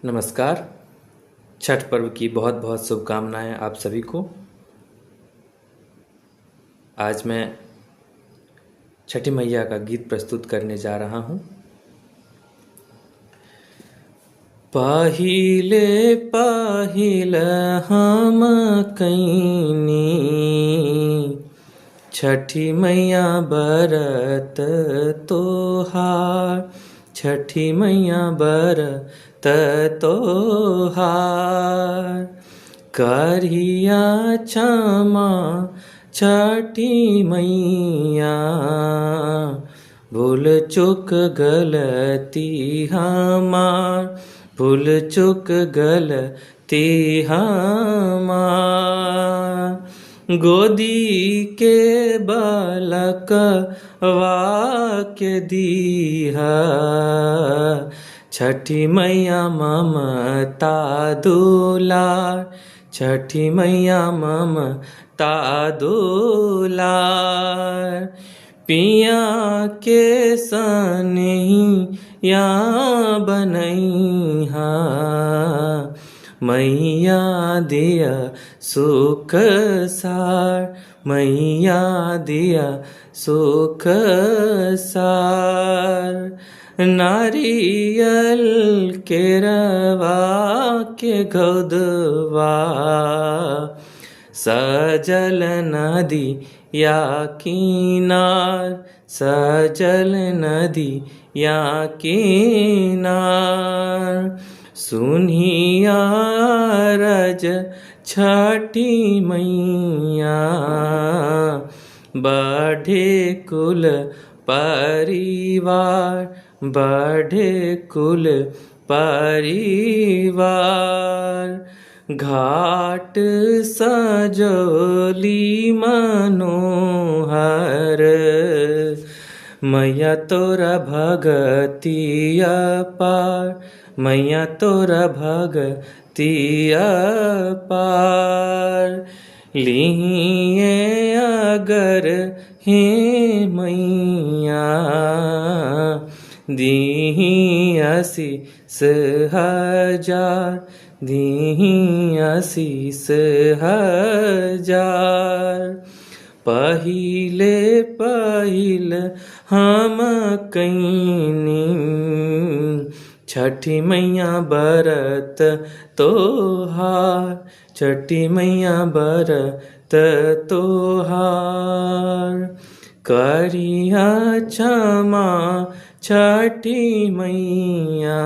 नमस्कार। छठ पर्व की बहुत बहुत शुभकामनाएं आप सभी को। आज मैं छठी मैया का गीत प्रस्तुत करने जा रहा हूँ। पाहिले पाहिल हम कैनी, छठी मैया बरत तोहार, छठी मैया बरत तोहार। करिया क्षमा छठी मैया, भूल चूक गलती हमार, भूल चूक गलती हमार। गोदी के बालक वाक्य दीहा, छठी मैया ममता दुलार, छठी मैया ममता दुलार। पिया के सनहिया बनैहा, मैया दिया सुख सार, मैया दिया सुख सार। नारियल के रवा के गौदवा, सजल नदी या किनार, सजल नदी या किनार। सुनिया रज छठी मैया, बढ़े कुल परिवार, बढ़े कुल परिवार। घाट सजोली मनोहर, मैया तोरा भगति अपार, मैया तोरा भगति अपार। लिए अगर हे मैया, दीही आशीष हजार, दीही आशीष हजार। पहिले पहिल हम कैनी, छठी मैया बरत तोहार, छठी मैया बरत तोहार। करिया क्षमा छठी मैया।